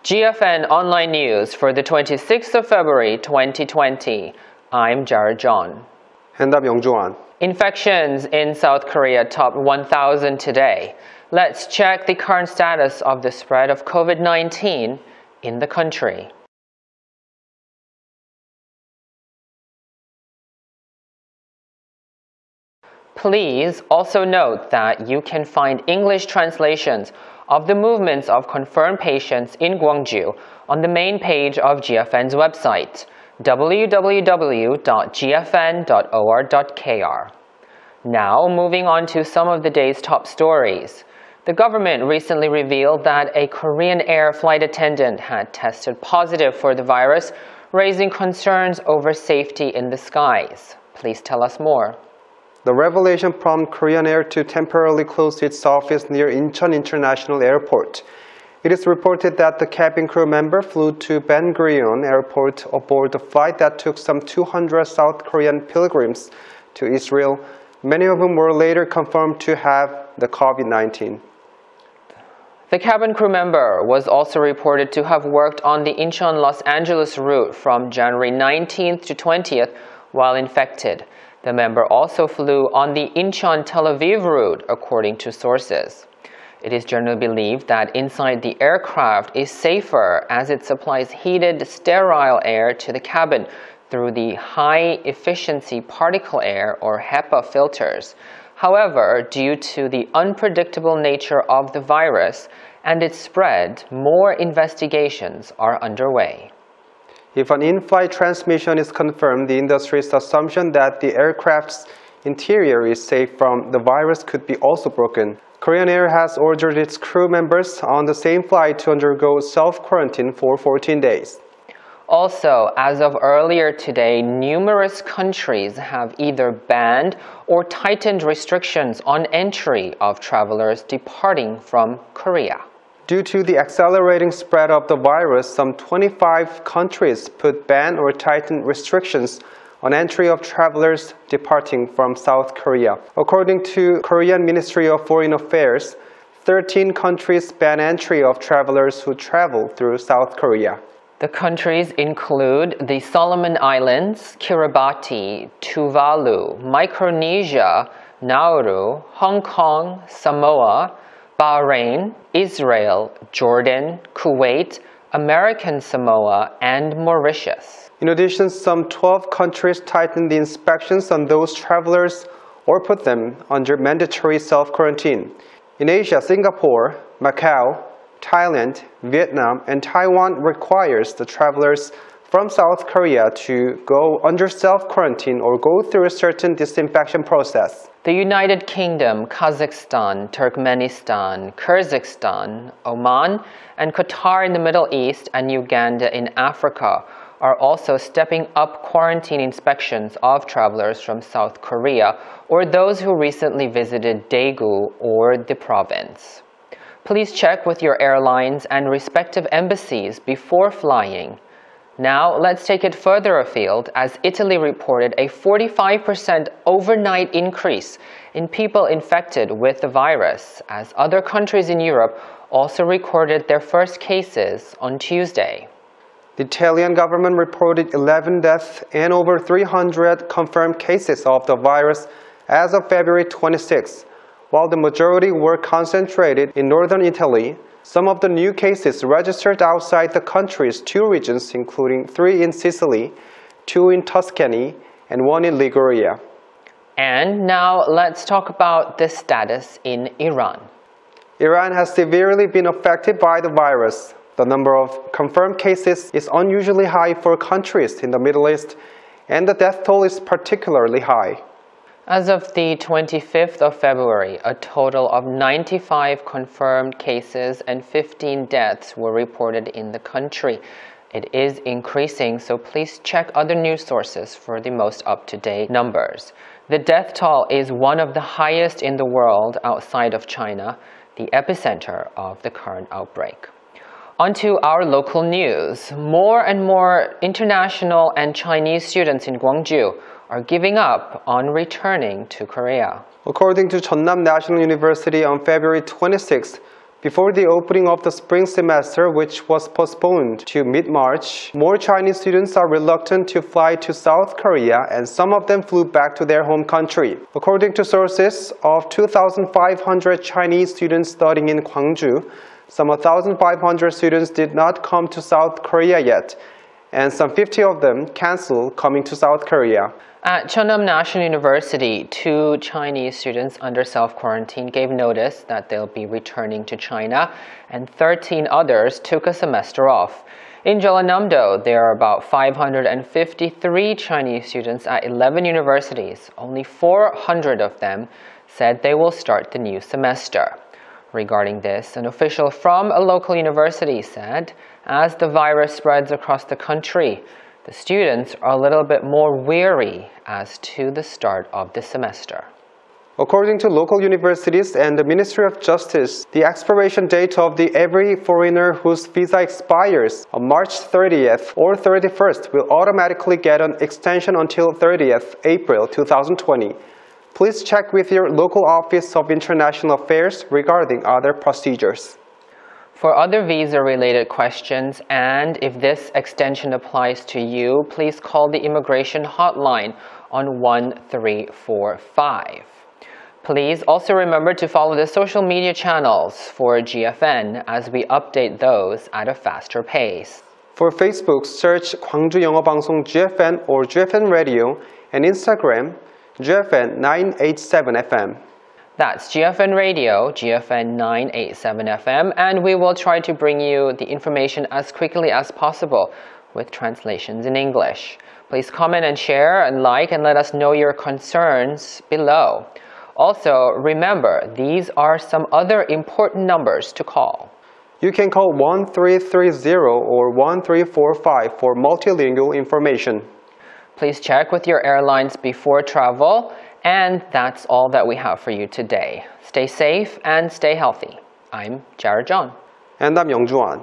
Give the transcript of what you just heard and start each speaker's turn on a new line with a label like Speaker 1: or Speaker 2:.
Speaker 1: GFN Online News for the 26th of February 2020. I'm Jarrod.
Speaker 2: And I'm Yeongju.
Speaker 1: Infections in South Korea topped 1,000 today. Let's check the current status of the spread of COVID-19 in the country. Please also note that you can find English translations of the movements of confirmed patients in Yeongju on the main page of GFN's website, www.gfn.or.kr. Now, moving on to some of the day's top stories. The government recently revealed that a Korean Air flight attendant had tested positive for the virus, raising concerns over safety in the skies. Please tell us more.
Speaker 2: The revelation prompted Korean Air to temporarily close its office near Incheon International Airport. It is reported that the cabin crew member flew to Ben Gurion Airport aboard a flight that took some 200 South Korean pilgrims to Israel, many of whom were later confirmed to have the COVID-19.
Speaker 1: The cabin crew member was also reported to have worked on the Incheon-Los Angeles route from January 19th to 20th while infected. The member also flew on the Incheon-Tel Aviv route, according to sources. It is generally believed that inside the aircraft is safer as it supplies heated, sterile air to the cabin through the high-efficiency particle air or HEPA filters. However, due to the unpredictable nature of the virus and its spread, more investigations are underway.
Speaker 2: If an in-flight transmission is confirmed, the industry's assumption that the aircraft's interior is safe from the virus could be also broken. Korean Air has ordered its crew members on the same flight to undergo self-quarantine for 14 days.
Speaker 1: Also, as of earlier today, numerous countries have either banned or tightened restrictions on entry of travelers departing from Korea.
Speaker 2: Due to the accelerating spread of the virus, some 25 countries put ban or tightened restrictions on entry of travelers departing from South Korea. According to Korean Ministry of Foreign Affairs, 13 countries ban entry of travelers who travel through South Korea.
Speaker 1: The countries include the Solomon Islands, Kiribati, Tuvalu, Micronesia, Nauru, Hong Kong, Samoa, Bahrain, Israel, Jordan, Kuwait, American Samoa, and Mauritius.
Speaker 2: In addition, some 12 countries tightened the inspections on those travelers or put them under mandatory self-quarantine. In Asia, Singapore, Macau, Thailand, Vietnam, and Taiwan requires the travelers from South Korea to go under self-quarantine or go through a certain disinfection process.
Speaker 1: The United Kingdom, Kazakhstan, Turkmenistan, Kyrgyzstan, Oman, and Qatar in the Middle East and Uganda in Africa are also stepping up quarantine inspections of travelers from South Korea or those who recently visited Daegu or the province. Please check with your airlines and respective embassies before flying. Now, let's take it further afield as Italy reported a 45% overnight increase in people infected with the virus, as other countries in Europe also recorded their first cases on Tuesday.
Speaker 2: The Italian government reported 11 deaths and over 300 confirmed cases of the virus as of February 26. While the majority were concentrated in northern Italy, some of the new cases registered outside the country's two regions, including 3 in Sicily, 2 in Tuscany, and 1 in Liguria.
Speaker 1: And now let's talk about the status in Iran.
Speaker 2: Iran has severely been affected by the virus. The number of confirmed cases is unusually high for countries in the Middle East, and the death toll is particularly high.
Speaker 1: As of the 25th of February, a total of 95 confirmed cases and 15 deaths were reported in the country. It is increasing, so please check other news sources for the most up-to-date numbers. The death toll is one of the highest in the world outside of China, the epicenter of the current outbreak. On to our local news. More and more international and Chinese students in Yeongju are giving up on returning to Korea.
Speaker 2: According to Jeonnam National University on February 26, Before the opening of the spring semester, which was postponed to mid-March, more Chinese students are reluctant to fly to South Korea, and some of them flew back to their home country. According to sources, of 2,500 Chinese students studying in Gwangju, some 1,500 students did not come to South Korea yet, and some 50 of them canceled coming to South Korea.
Speaker 1: At Cheonam National University, 2 Chinese students under self-quarantine gave notice that they'll be returning to China, and 13 others took a semester off. In Jeollanam-do, there are about 553 Chinese students at 11 universities. Only 400 of them said they will start the new semester. Regarding this, an official from a local university said, as the virus spreads across the country, the students are a little bit more wary as to the start of the semester.
Speaker 2: According to local universities and the Ministry of Justice, the expiration date of every foreigner whose visa expires on March 30th or 31st will automatically get an extension until 30th April 2020. Please check with your local Office of International Affairs regarding other procedures.
Speaker 1: For other visa-related questions, and if this extension applies to you, please call the immigration hotline on 1345. Please also remember to follow the social media channels for GFN as we update those at a faster pace.
Speaker 2: For Facebook, search Gwangju 영어방송 GFN or GFN Radio, and Instagram, GFN 987 FM.
Speaker 1: That's GFN Radio, GFN 987 FM, and we will try to bring you the information as quickly as possible with translations in English. Please comment and share and like and let us know your concerns below. Also, remember, these are some other important numbers to call.
Speaker 2: You can call 1330 or 1345 for multilingual information.
Speaker 1: Please check with your airlines before travel. And that's all that we have for you today. Stay safe and stay healthy. I'm Jarrod.
Speaker 2: And I'm Yeongju.